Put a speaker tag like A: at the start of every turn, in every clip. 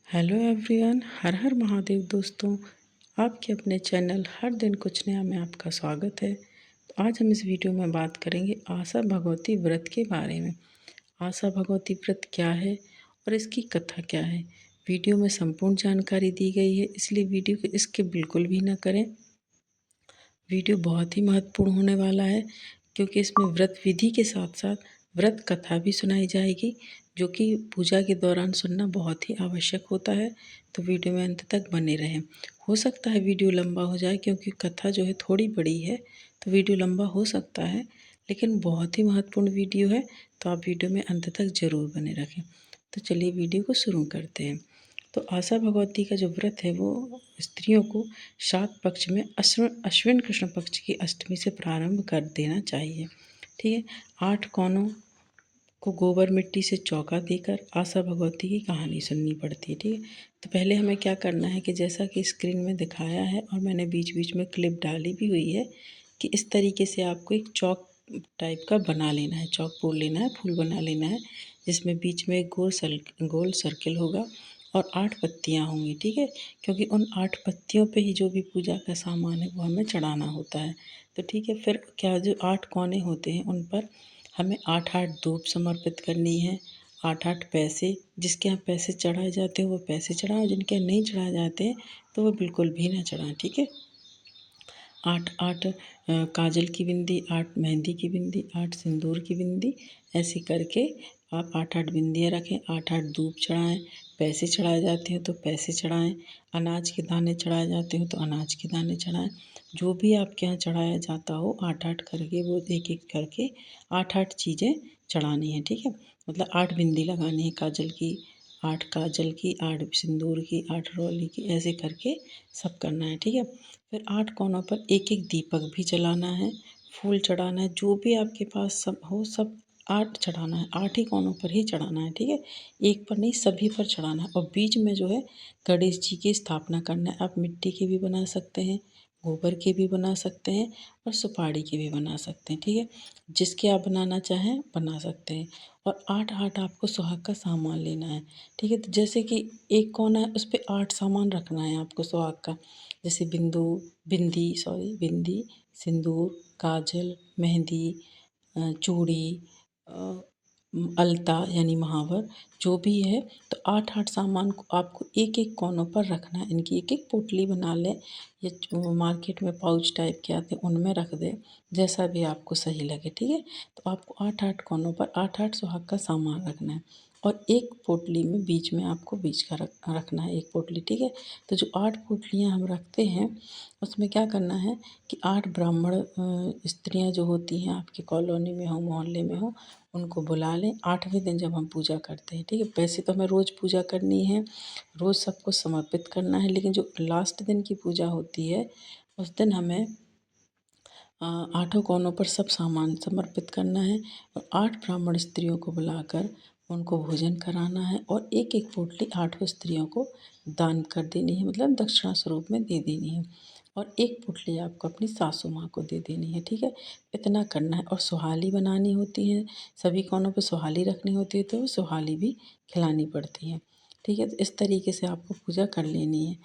A: Hello everyone, हर हर महादेव दोस्तों। आपके अपने चैनल हर दिन कुछ नया में आपका स्वागत है। तो आज हम इस वीडियो में बात करेंगे आशा भगवती व्रत के बारे में। आशा भगवती व्रत क्या है और इसकी कथा क्या है, वीडियो में संपूर्ण जानकारी दी गई है, इसलिए वीडियो को स्किप बिल्कुल भी ना करें। वीडियो बहुत ही महत्वपूर्ण होने वाला है क्योंकि इसमें व्रत विधि के साथ साथ व्रत कथा भी सुनाई जाएगी, जो कि पूजा के दौरान सुनना बहुत ही आवश्यक होता है। तो वीडियो में अंत तक बने रहें। हो सकता है वीडियो लंबा हो जाए क्योंकि कथा जो है थोड़ी बड़ी है, तो वीडियो लंबा हो सकता है, लेकिन बहुत ही महत्वपूर्ण वीडियो है, तो आप वीडियो में अंत तक ज़रूर बने रखें। तो चलिए वीडियो को शुरू करते हैं। तो आशा भगवती का जो व्रत है वो स्त्रियों को सात पक्ष में अश्विन कृष्ण पक्ष की अष्टमी से प्रारंभ कर देना चाहिए। ठीक है। 8 कोनों को गोबर मिट्टी से चौका देकर आशा भगवती की कहानी सुननी पड़ती है। ठीक है। तो पहले हमें क्या करना है कि जैसा कि स्क्रीन में दिखाया है और मैंने बीच बीच में क्लिप डाली भी हुई है कि इस तरीके से आपको एक चौक टाइप का बना लेना है, चौक बोल लेना है, फूल बना लेना है, जिसमें बीच में एक गोल सर्किल होगा और 8 पत्तियाँ होंगी। ठीक है। क्योंकि उन 8 पत्तियों पे ही जो भी पूजा का सामान है वो हमें चढ़ाना होता है। तो ठीक है, फिर क्या जो 8 कोने होते हैं उन पर हमें 8-8 धूप समर्पित करनी है, 8-8 पैसे, जिसके यहाँ पैसे चढ़ाए जाते हैं वो पैसे चढ़ाएं, जिनके यहाँ नहीं चढ़ाए जाते हैं तो वो बिल्कुल भी ना चढ़ाएं। ठीक है। 8-8 काजल की बिंदी, 8 मेहंदी की बिंदी, 8 सिंदूर की बिंदी, ऐसे करके आप 8-8 बिंदियाँ रखें, 8-8 धूप चढ़ाएं। पैसे चढ़ाए जाते हैं तो पैसे चढ़ाएं, अनाज के दाने चढ़ाए जाते हैं तो अनाज के दाने चढ़ाएं। जो भी आपके यहाँ चढ़ाया जाता हो 8-8 करके, वो एक एक करके 8-8 चीज़ें चढ़ानी है। ठीक है। मतलब 8 बिंदी लगानी है काजल की, 8 काजल की, 8 सिंदूर की, 8 रौली की, ऐसे करके सब करना है। ठीक है। फिर 8 कोनों पर एक एक दीपक भी जलाना है, फूल चढ़ाना है, जो भी आपके पास सब हो सब 8 चढ़ाना है, 8 ही कोनों पर ही चढ़ाना है। ठीक है। एक पर नहीं, सभी पर चढ़ाना है। और बीच में जो है गणेश जी की स्थापना करना है। आप मिट्टी के भी बना सकते हैं, गोबर के भी बना सकते हैं और सुपारी के भी बना सकते हैं। ठीक है। जिसके आप बनाना चाहें बना सकते हैं। और 8-8 आपको सुहाग का सामान लेना है। ठीक है। तो जैसे कि एक कोना है उस पे 8 सामान रखना है आपको सुहाग का, जैसे बिंदी, सिंदूर, काजल, मेहंदी, चूड़ी, अ, अलता यानी महावर, जो भी है। तो 8-8 सामान को आपको एक एक कोनों पर रखना है। इनकी एक एक पोटली बना लें, या जो मार्केट में पाउच टाइप के आते हैं उनमें रख दें, जैसा भी आपको सही लगे। ठीक है। तो आपको 8-8 कोनों पर 8-8 सुहाग का सामान रखना है और एक पोटली में बीच में आपको बीच का रखना है, एक पोटली। ठीक है। तो जो 8 पोटलियाँ हम रखते हैं उसमें क्या करना है कि 8 ब्राह्मण स्त्रियाँ जो होती हैं आपकी कॉलोनी में हो, मोहल्ले में हो, उनको बुला लें 8वें दिन जब हम पूजा करते हैं। ठीक है। वैसे तो हमें रोज़ पूजा करनी है, रोज़ सबको समर्पित करना है, लेकिन जो लास्ट दिन की पूजा होती है उस दिन हमें 8 कोनों पर सब सामान समर्पित करना है और 8 ब्राह्मण स्त्रियों को बुलाकर उनको भोजन कराना है और एक एक पोटली 8 स्त्रियों को दान कर देनी है, मतलब दक्षिणा स्वरूप में दे देनी है। और एक पोटली आपको अपनी सासू माँ को दे देनी है। ठीक है। इतना करना है। और सुहाली बनानी होती है, सभी कोनों पे सुहाली रखनी होती है, तो वो सुहाली भी खिलानी पड़ती है। ठीक है। तो इस तरीके से आपको पूजा कर लेनी है।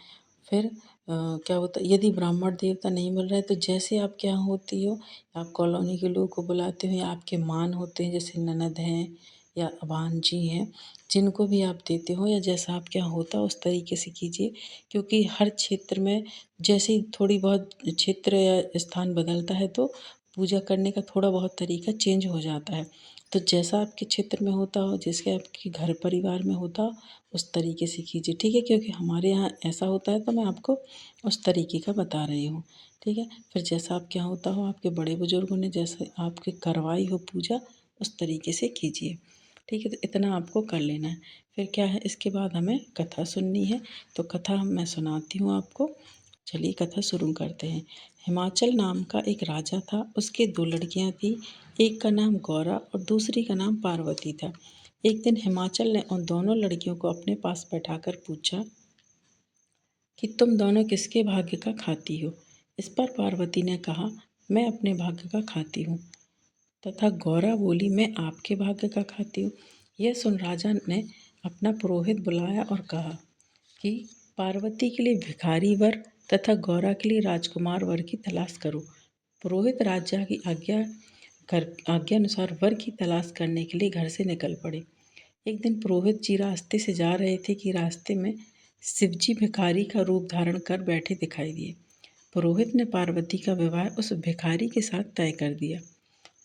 A: फिर क्या होता है, यदि ब्राह्मण देवता नहीं मिल रहा है तो जैसे आपके यहाँ होती हो, आप कॉलोनी के लोगों को बुलाते हो या आपके मान होते हैं, जैसे ननद हैं या भांजी हैं, जिनको भी आप देते हो या जैसा आपके यहाँ होता है उस तरीके से कीजिए। क्योंकि हर क्षेत्र में जैसे ही थोड़ी बहुत क्षेत्र या स्थान बदलता है तो पूजा करने का थोड़ा बहुत तरीका चेंज हो जाता है। तो जैसा आपके क्षेत्र में होता हो, जैसे आपके घर परिवार में होता हो, उस तरीके से कीजिए। ठीक है। क्योंकि हमारे यहाँ ऐसा होता है तो मैं आपको उस तरीके का बता रही हूँ। ठीक है। फिर जैसा आपके यहाँ होता हो, आपके बड़े बुजुर्गों ने जैसे आपके करवाई हो पूजा, उस तरीके से कीजिए। ठीक है। तो इतना आपको कर लेना है। फिर क्या है, इसके बाद हमें कथा सुननी है। तो कथा मैं सुनाती हूँ आपको। चलिए कथा शुरू करते हैं। हिमाचल नाम का एक राजा था, उसके 2 लड़कियां थी। एक का नाम गौरा और दूसरी का नाम पार्वती था। एक दिन हिमाचल ने उन दोनों लड़कियों को अपने पास बैठाकर पूछा कि तुम दोनों किसके भाग्य का खाती हो। इस पर पार्वती ने कहा, मैं अपने भाग्य का खाती हूँ। तथा गौरा बोली, मैं आपके भाग्य का खाती हूँ। यह सुन राजा ने अपना पुरोहित बुलाया और कहा, कि पार्वती के लिए भिखारी वर तथा गौरा के लिए राजकुमार वर की तलाश करो। पुरोहित राजा की आज्ञानुसार वर की तलाश करने के लिए घर से निकल पड़े। एक दिन पुरोहित जी रास्ते से जा रहे थे कि रास्ते में शिवजी भिखारी का रूप धारण कर बैठे दिखाई दिए। पुरोहित ने पार्वती का विवाह उस भिखारी के साथ तय कर दिया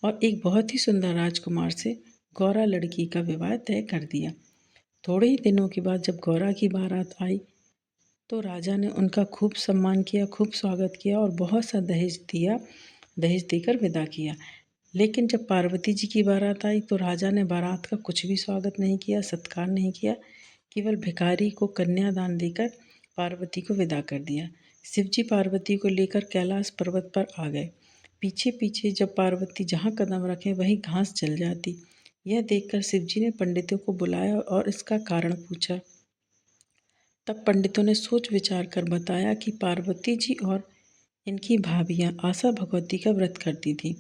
A: और एक बहुत ही सुंदर राजकुमार से गौरा लड़की का विवाह तय कर दिया। थोड़े ही दिनों के बाद जब गौरा की बारात आई तो राजा ने उनका खूब सम्मान किया, खूब स्वागत किया और बहुत सा दहेज दिया, दहेज देकर विदा किया। लेकिन जब पार्वती जी की बारात आई तो राजा ने बारात का कुछ भी स्वागत नहीं किया, सत्कार नहीं किया, केवल भिखारी को कन्यादान देकर पार्वती को विदा कर दिया। शिवजी पार्वती को लेकर कैलाश पर्वत पर आ गए। पीछे पीछे जब पार्वती जहाँ कदम रखें वहीं घास जल जाती। यह देखकर शिवजी ने पंडितों को बुलाया और इसका कारण पूछा। तब पंडितों ने सोच विचार कर बताया कि पार्वती जी और इनकी भाभियाँ आशा भगवती का व्रत करती थी।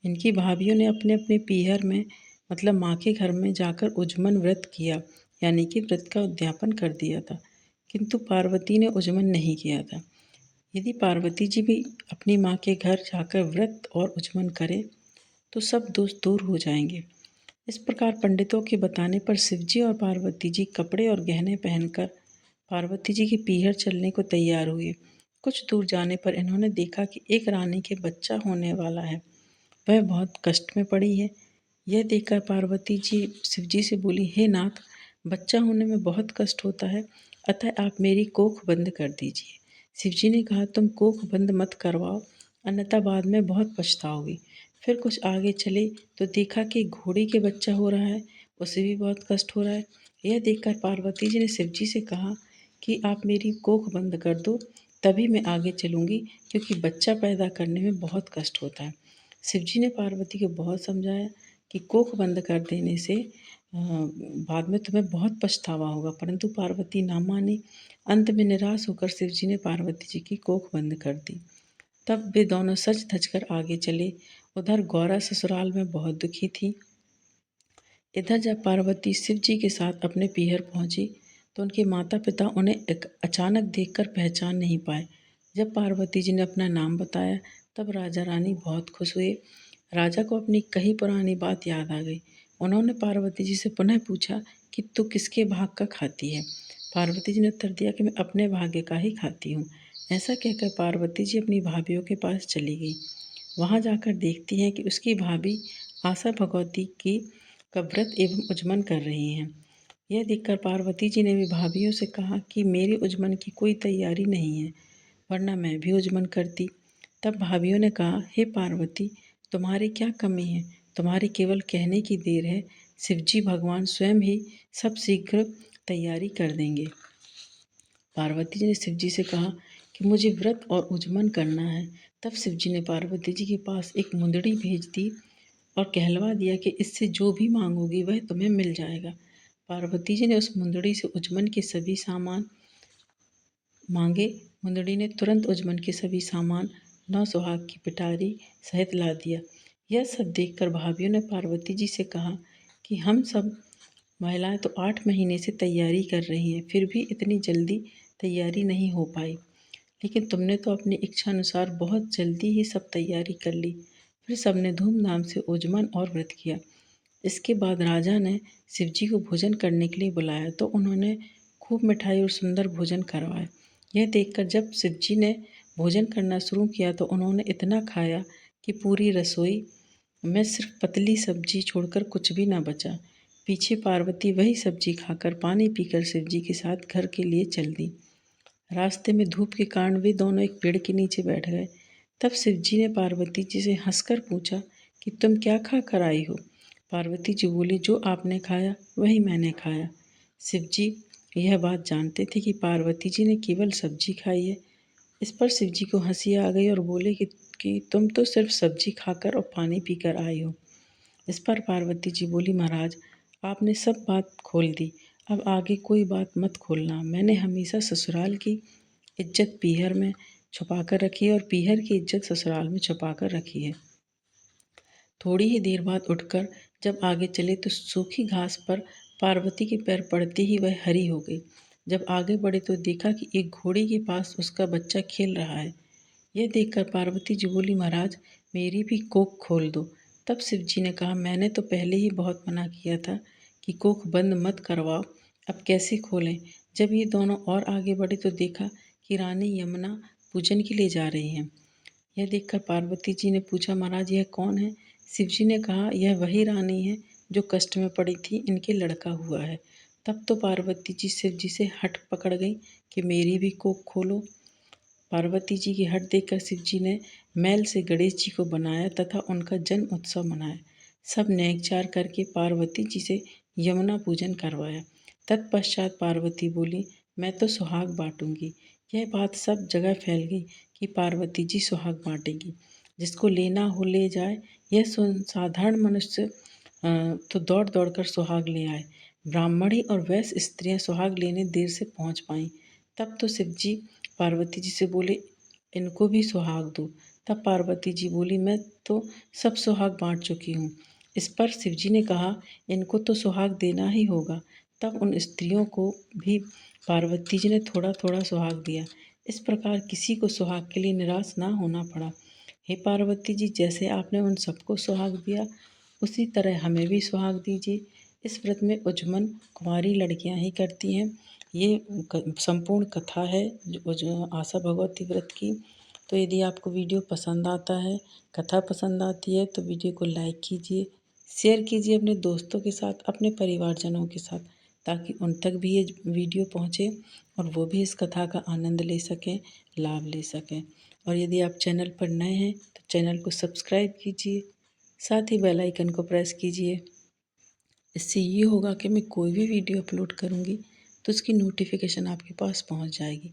A: इनकी भाभियों ने अपने अपने पीहर में मतलब माँ के घर में जाकर उजमन व्रत किया, यानी कि व्रत का उद्यापन कर दिया था, किंतु पार्वती ने उजमन नहीं किया था। यदि पार्वती जी भी अपनी माँ के घर जाकर व्रत और उजमन करें तो सब दोष दूर हो जाएंगे। इस प्रकार पंडितों के बताने पर शिवजी और पार्वती जी कपड़े और गहने पहनकर पार्वती जी के पीहर चलने को तैयार हुए। कुछ दूर जाने पर इन्होंने देखा कि एक रानी के बच्चा होने वाला है, वह बहुत कष्ट में पड़ी है। यह देखकर पार्वती जी शिवजी से बोली, हे नाथ, बच्चा होने में बहुत कष्ट होता है, अतः आप मेरी कोख बंद कर दीजिए। शिवजी ने कहा, तुम कोख बंद मत करवाओ, अन्यथा बाद में बहुत पछताओगी। फिर कुछ आगे चले तो देखा कि घोड़ी के बच्चा हो रहा है, उसे भी बहुत कष्ट हो रहा है। यह देखकर पार्वती जी ने शिवजी से कहा कि आप मेरी कोख बंद कर दो, तभी मैं आगे चलूँगी, क्योंकि बच्चा पैदा करने में बहुत कष्ट होता है। शिवजी ने पार्वती को बहुत समझाया कि कोख बंद कर देने से बाद में तुम्हें बहुत पछतावा होगा, परंतु पार्वती ना मानी। अंत में निराश होकर शिवजी ने पार्वती जी की कोख बंद कर दी। तब वे दोनों सज धज कर आगे चले। उधर गौरा ससुराल में बहुत दुखी थी। इधर जब पार्वती शिव जी के साथ अपने पीहर पहुंची तो उनके माता पिता उन्हें अचानक देखकर पहचान नहीं पाए। जब पार्वती जी ने अपना नाम बताया तब राजा रानी बहुत खुश हुए। राजा को अपनी कही पुरानी बात याद आ गई। उन्होंने पार्वती जी से पुनः पूछा कि तू किसके भाग का खाती है। पार्वती जी ने उत्तर दिया कि मैं अपने भाग्य का ही खाती हूँ। ऐसा कहकर पार्वती जी अपनी भाभीियों के पास चली गई। वहाँ जाकर देखती हैं कि उसकी भाभी आशा भगवती की का व्रत एवं उजमन कर रही हैं। यह देखकर पार्वती जी ने भी भाभीियों से कहा कि मेरी उजमन की कोई तैयारी नहीं है, वरना मैं भी उजमन करती। तब भाभीियों ने कहा, हे पार्वती, तुम्हारी क्या कमी है, तुम्हारी केवल कहने की देर है, शिवजी भगवान स्वयं ही सब शीघ्र तैयारी कर देंगे। पार्वती जी ने शिवजी से कहा कि मुझे व्रत और उजमन करना है। तब शिवजी ने पार्वती जी के पास एक मुंदड़ी भेज दी और कहलवा दिया कि इससे जो भी मांगोगी वह तुम्हें मिल जाएगा। पार्वती जी ने उस मुंदड़ी से उजमन के सभी सामान मांगे। मुंदड़ी ने तुरंत उजमन के सभी सामान 9 सुहाग की पिटारी सहित ला दिया। यह सब देखकर भाभीियों ने पार्वती जी से कहा कि हम सब महिलाएं तो 8 महीने से तैयारी कर रही हैं, फिर भी इतनी जल्दी तैयारी नहीं हो पाई, लेकिन तुमने तो अपनी इच्छा अनुसार बहुत जल्दी ही सब तैयारी कर ली। फिर सबने धूमधाम से उजमन और व्रत किया। इसके बाद राजा ने शिवजी को भोजन करने के लिए बुलाया तो उन्होंने खूब मिठाई और सुंदर भोजन करवाया। यह देखकर जब शिवजी ने भोजन करना शुरू किया तो उन्होंने इतना खाया कि पूरी रसोई में सिर्फ पतली सब्जी छोड़कर कुछ भी ना बचा। पीछे पार्वती वही सब्जी खाकर पानी पीकर शिवजी के साथ घर के लिए चल दी। रास्ते में धूप के कारण वे दोनों एक पेड़ के नीचे बैठ गए। तब शिवजी ने पार्वती जी से हंसकर पूछा कि तुम क्या खा कर आई हो। पार्वती जी बोली, जो आपने खाया वही मैंने खाया। शिवजी यह बात जानते थे कि पार्वती जी ने केवल सब्जी खाई है। इस पर शिवजी को हंसी आ गई और बोले कि तुम तो सिर्फ सब्जी खाकर और पानी पीकर आई हो। इस पर पार्वती जी बोली, महाराज, आपने सब बात खोल दी, अब आगे कोई बात मत खोलना। मैंने हमेशा ससुराल की इज्जत पीहर में छुपा कर रखी है और पीहर की इज्जत ससुराल में छुपा कर रखी है। थोड़ी ही देर बाद उठकर जब आगे चले तो सूखी घास पर पार्वती के पैर पड़ते ही वह हरी हो गई। जब आगे बढ़े तो देखा कि एक घोड़े के पास उसका बच्चा खेल रहा है। यह देखकर पार्वती जी बोली, महाराज मेरी भी कोख खोल दो। तब शिव जी ने कहा, मैंने तो पहले ही बहुत मना किया था कि कोख बंद मत करवाओ, अब कैसे खोलें। जब ये दोनों और आगे बढ़े तो देखा कि रानी यमुना पूजन के लिए जा रही हैं। यह देखकर पार्वती जी ने पूछा, महाराज यह कौन है? शिव जी ने कहा, यह वही रानी है जो कष्ट में पड़ी थी, इनके लड़का हुआ है। तब तो पार्वती जी शिव जी से हठ पकड़ गई कि मेरी भी कोख खोलो। पार्वती जी की हट देखकर शिव जी ने मैल से गणेश जी को बनाया तथा उनका जन्म उत्सव मनाया। सब नेकचार करके पार्वती जी से यमुना पूजन करवाया। तत्पश्चात पार्वती बोली, मैं तो सुहाग बांटूंगी। यह बात सब जगह फैल गई कि पार्वती जी सुहाग बांटेगी। जिसको लेना हो ले जाए। यह सुन साधारण मनुष्य तो दौड़ दौड़ कर सुहाग ले आए। ब्राह्मणी और वैश्य स्त्रियां सुहाग लेने देर से पहुंच पाईं। तब तो शिव जी पार्वती जी से बोले, इनको भी सुहाग दो। तब पार्वती जी बोली, मैं तो सब सुहाग बांट चुकी हूँ। इस पर शिव जी ने कहा, इनको तो सुहाग देना ही होगा। तब उन स्त्रियों को भी पार्वती जी ने थोड़ा थोड़ा सुहाग दिया। इस प्रकार किसी को सुहाग के लिए निराश ना होना पड़ा। हे पार्वती जी, जैसे आपने उन सबको सुहाग दिया उसी तरह हमें भी सुहाग दीजिए। इस व्रत में उजमन कुंवारी लड़कियां ही करती हैं। ये संपूर्ण कथा है जो आशा भगवती व्रत की। तो यदि आपको वीडियो पसंद आता है, कथा पसंद आती है तो वीडियो को लाइक कीजिए, शेयर कीजिए अपने दोस्तों के साथ, अपने परिवारजनों के साथ, ताकि उन तक भी ये वीडियो पहुँचे और वो भी इस कथा का आनंद ले सकें, लाभ ले सकें। और यदि आप चैनल पर नए हैं तो चैनल को सब्सक्राइब कीजिए, साथ ही बेल आइकन को प्रेस कीजिए। इससे ये होगा कि मैं कोई भी वीडियो अपलोड करूँगी तो उसकी नोटिफिकेशन आपके पास पहुँच जाएगी।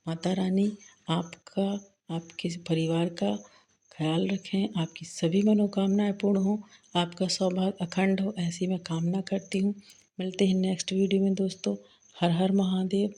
A: माता रानी आपका, आपके परिवार का ख्याल रखें, आपकी सभी मनोकामनाएं पूर्ण हो, आपका सौभाग्य अखंड हो, ऐसी मैं कामना करती हूँ। मिलते हैं नेक्स्ट वीडियो में दोस्तों। हर हर महादेव।